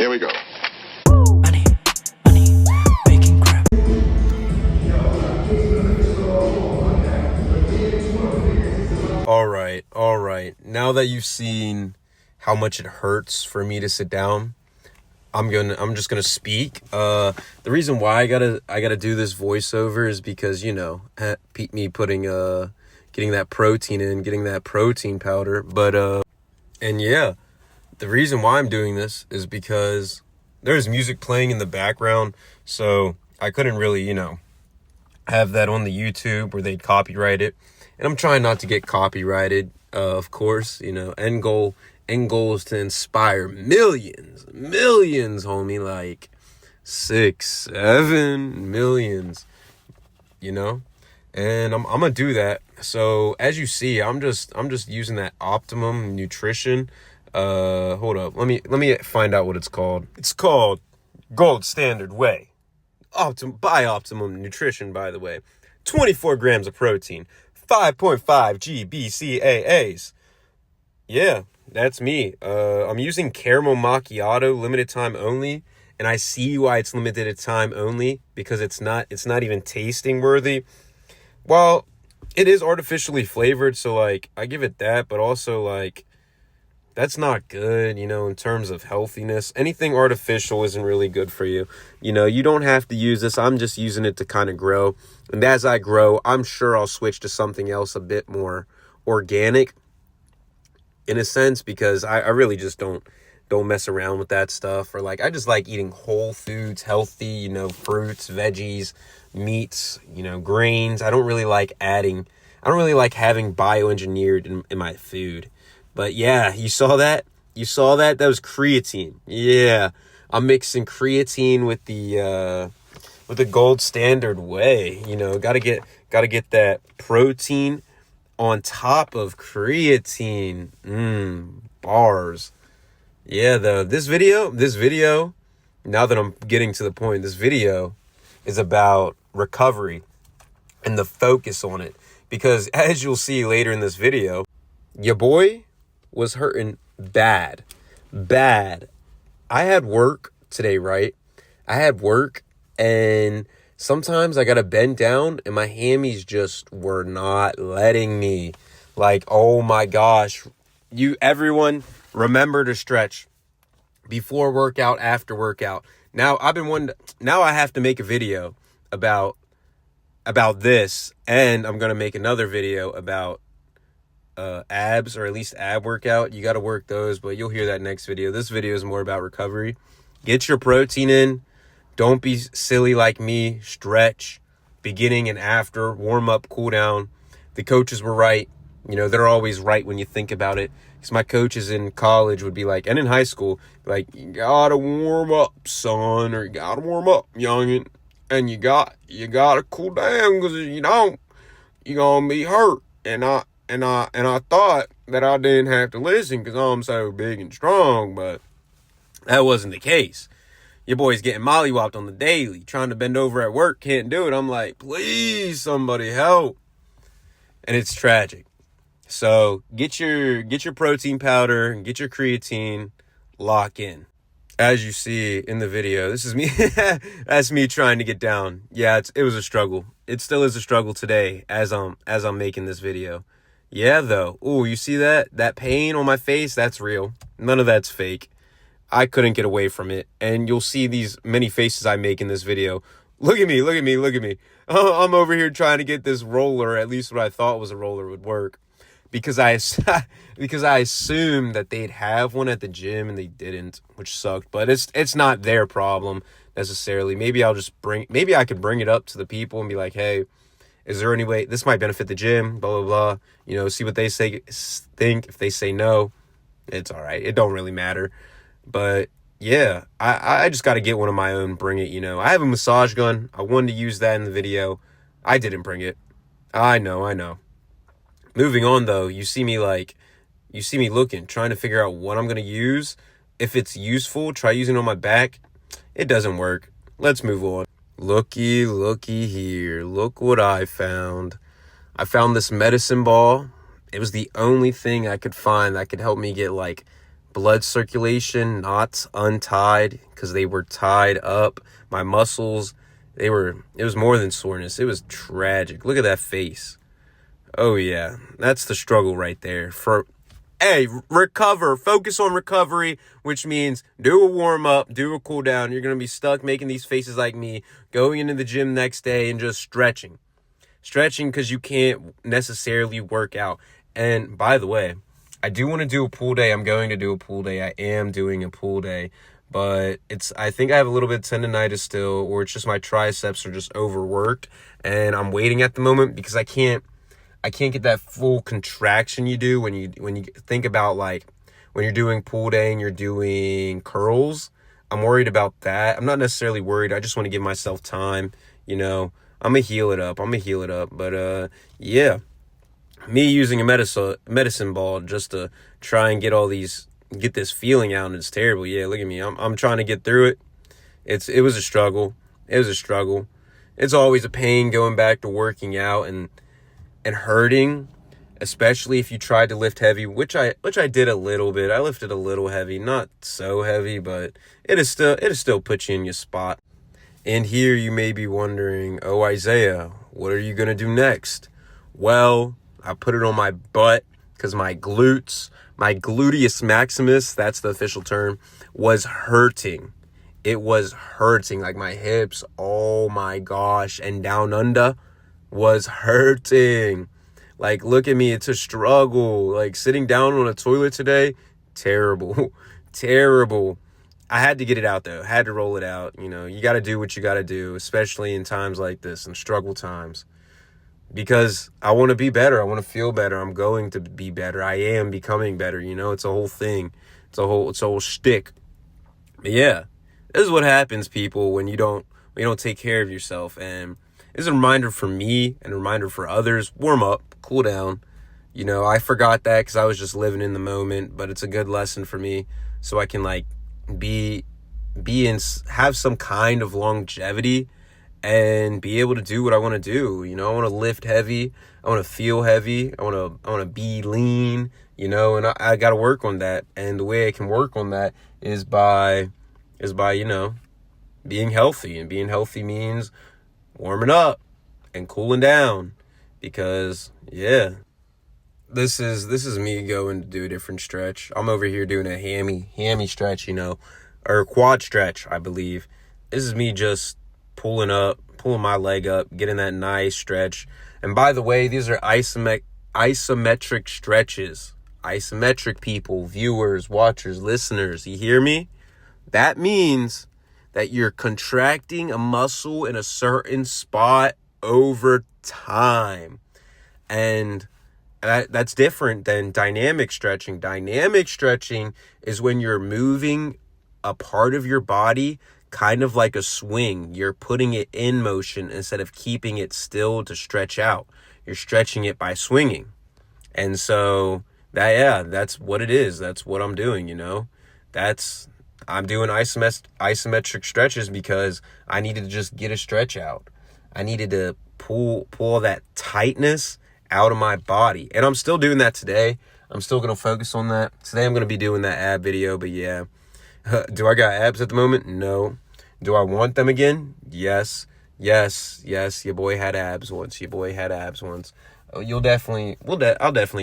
Here we go. Money, making crap. All right. Now that you've seen how much it hurts for me to sit down, I'm just gonna speak. The reason why I gotta do this voiceover is because, you know, me putting getting that protein in, getting that protein powder. But and yeah, the reason why I'm doing this is because there's music playing in the background, so I couldn't really, you know, have that on the YouTube where they'd copyright it. And I'm trying not to get copyrighted, of course. You know, end goal is to inspire millions, homie, like 6-7 millions, you know. And I'm gonna do that. So as you see, I'm just using that Optimum Nutrition. Hold up, let me find out what it's called. It's called Gold Standard Whey. Optimum Nutrition, by the way. 24 grams of protein, 5.5 GBCAAs. Yeah, that's me. I'm using caramel macchiato, limited time only, and I see why it's limited time only, because it's not even tasting worthy. Well, it is artificially flavored, so like I give it that, but also like that's not good, you know, in terms of healthiness. Anything artificial isn't really good for you. You know, you don't have to use this. I'm just using it to kind of grow. And as I grow, I'm sure I'll switch to something else a bit more organic in a sense, because I really just don't mess around with that stuff. Or like, I just like eating whole foods, healthy, you know, fruits, veggies, meats, you know, grains. I don't really like having bioengineered in my food. But yeah, you saw that? That was creatine. Yeah, I'm mixing creatine with the Gold Standard Whey. You know, gotta get that protein on top of creatine. Bars. Yeah, though, this video, now that I'm getting to the point, this video is about recovery and the focus on it. Because as you'll see later in this video, your boy was hurting bad. I had work today, right? And sometimes I gotta bend down and my hammies just were not letting me. Like, oh my gosh. Everyone remember to stretch before workout, after workout. Now I have to make a video about this, and I'm gonna make another video about abs, or at least ab workout. You got to work those, but you'll hear that next video. This video is more about recovery. Get your protein in. Don't be silly like me. Stretch beginning and after, warm up, cool down. The coaches were right. You know, they're always right when you think about it, because my coaches in college would be like, and in high school, like, you gotta warm up, son, or you gotta warm up, youngin', and you gotta cool down, because you don't, you're gonna be hurt. And I thought that I didn't have to listen because I'm so big and strong, but that wasn't the case. Your boy's getting mollywopped on the daily, trying to bend over at work, can't do it. I'm like, please, somebody help. And it's tragic. So get your protein powder, get your creatine, lock in. As you see in the video, this is me. That's me trying to get down. Yeah, it was a struggle. It still is a struggle today as I'm making this video. Yeah, though. Ooh, you see that? That pain on my face? That's real. None of that's fake. I couldn't get away from it. And you'll see these many faces I make in this video. Look at me. I'm over here trying to get this roller, at least what I thought was a roller, would work. Because I assumed that they'd have one at the gym and they didn't, which sucked. But it's not their problem necessarily. Maybe I could bring it up to the people and be like, hey, is there any way this might benefit the gym? Blah, blah, blah. You know, see what they think. If they say no, it's all right. It don't really matter. But yeah, I just got to get one of my own, bring it, you know. I have a massage gun. I wanted to use that in the video. I didn't bring it. I know. Moving on, though, you see me looking, trying to figure out what I'm going to use. If it's useful, try using it on my back. It doesn't work. Let's move on. Looky here. Look what I found. I found this medicine ball. It was the only thing I could find that could help me get like blood circulation, knots untied because they were tied up. My muscles, it was more than soreness. It was tragic. Look at that face. Oh yeah, that's the struggle right there. Hey, recover, focus on recovery, which means do a warm up, do a cool down. You're going to be stuck making these faces like me, going into the gym next day and just stretching because you can't necessarily work out. And by the way, I do want to do a pool day. I'm going to do a pool day. I am doing a pool day, but I think I have a little bit of tendonitis still, or it's just my triceps are just overworked, and I'm waiting at the moment because I can't get that full contraction you do when you think about, like, when you're doing pool day and you're doing curls. I'm worried about that. I'm not necessarily worried. I just want to give myself time, I'm gonna heal it up. But yeah, me using a medicine ball just to try and get this feeling out, and it's terrible. Yeah, look at me. I'm trying to get through it. It was a struggle. It's always a pain going back to working out and hurting, especially if you tried to lift heavy, which I did a little bit. I lifted a little heavy, not so heavy, but it still puts you in your spot. And here you may be wondering, oh, Isaiah, what are you going to do next? Well, I put it on my butt because my gluteus maximus, that's the official term, was hurting. It was hurting, like my hips, oh my gosh, and down under was hurting. Like, look at me, it's a struggle. Like, sitting down on a toilet today, terrible. I had to get it out though. Had to roll it out. You got to do what you got to do, especially in times like this, in struggle times, because I want to be better. I want to feel better. I'm going to be better. I am becoming better. It's a whole thing. It's a whole shtick. But yeah, this is what happens, people, when you don't take care of yourself. And it's a reminder for me and a reminder for others. Warm up, cool down. I forgot that because I was just living in the moment, but it's a good lesson for me, so I can have some kind of longevity and be able to do what I want to do. I want to lift heavy. I want to feel heavy. I want to be lean, and I got to work on that. And the way I can work on that is by being healthy. And being healthy means warming up and cooling down, because yeah, this is me going to do a different stretch. I'm over here doing a hammy stretch, or quad stretch, I believe. This is me just pulling my leg up, getting that nice stretch. And by the way, these are isometric stretches. Isometric, people, viewers, watchers, listeners, you hear me? That means that you're contracting a muscle in a certain spot over time. And that's different than dynamic stretching. Dynamic stretching is when you're moving a part of your body kind of like a swing. You're putting it in motion instead of keeping it still to stretch out. You're stretching it by swinging. And so that's what it is. That's what I'm doing, I'm doing isometric stretches because I needed to just get a stretch out. I needed to pull that tightness out of my body. And I'm still doing that today. I'm still going to focus on that. Today I'm going to be doing that ab video, but yeah. Do I got abs at the moment? No. Do I want them again? Yes. Your boy had abs once. I'll definitely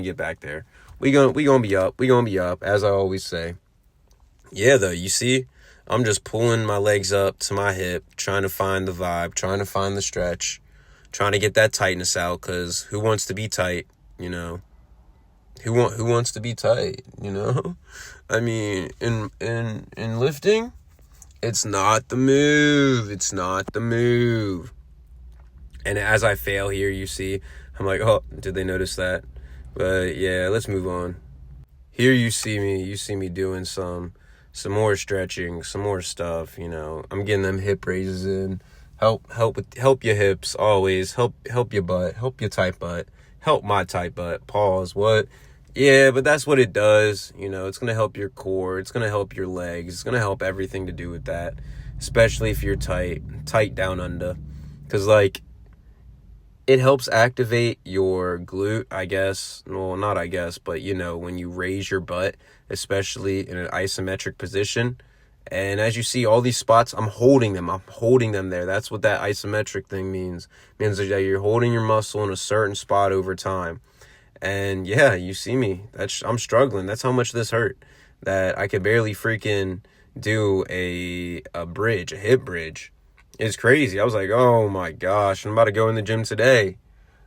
get back there. We gonna be up, as I always say. Yeah, though, you see, I'm just pulling my legs up to my hip, trying to find the vibe, trying to find the stretch, trying to get that tightness out, because who wants to be tight, Who wants to be tight, I mean, in lifting, it's not the move. And as I fail here, you see, I'm like, oh, did they notice that? But yeah, let's move on. Here you see me doing some more stretching, some more stuff, I'm getting them hip raises in. Help your hips always. Help your butt. Help your tight butt. Help my tight butt. Pause. What? Yeah, but that's what it does. It's going to help your core. It's going to help your legs. It's going to help everything to do with that, especially if you're tight down under. Because, it helps activate your glute, I guess. Well, not I guess, but you know, when you raise your butt, especially in an isometric position. And as you see, all these spots, I'm holding them. I'm holding them there. That's what that isometric thing means. It means that you're holding your muscle in a certain spot over time. And yeah, you see me. I'm struggling. That's how much this hurt. That I could barely freaking do a bridge, a hip bridge. It's crazy. I was like, oh my gosh, I'm about to go in the gym today. I'm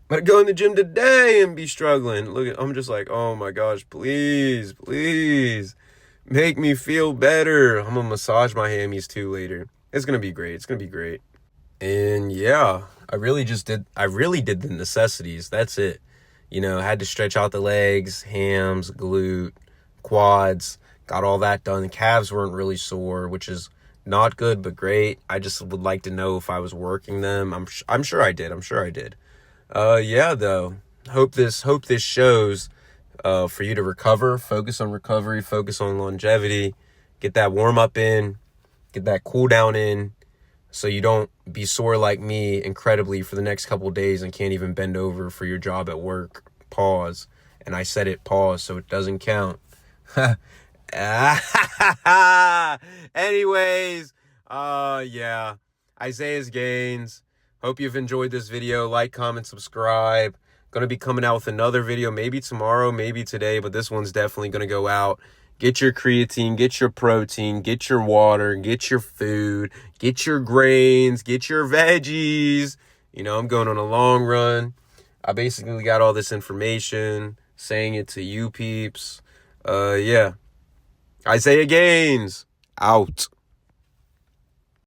about to go in the gym today and be struggling. I'm just like, oh my gosh, please, please make me feel better. I'm gonna massage my hammies too later. It's gonna be great. It's gonna be great. And yeah, I really did the necessities. That's it. You know, I had to stretch out the legs, hams, glute, quads, got all that done. The calves weren't really sore, which is not good, but great. I just would like to know if I was working them. I'm sure I did. I'm sure I did. Yeah, though. Hope this shows for you to recover, focus on recovery, focus on longevity, get that warm up in, get that cool down in, so you don't be sore like me incredibly for the next couple days and can't even bend over for your job at work. Pause. And I said it pause, so it doesn't count. Anyways, yeah. Isaiah's Gains. Hope you've enjoyed this video. Like, comment, subscribe. Gonna be coming out with another video, maybe tomorrow, maybe today, but this one's definitely gonna go out. Get your creatine, get your protein, get your water, get your food, get your grains, get your veggies. You know, I'm going on a long run. I basically got all this information, saying it to you peeps. Yeah. Isaiah Gains, out.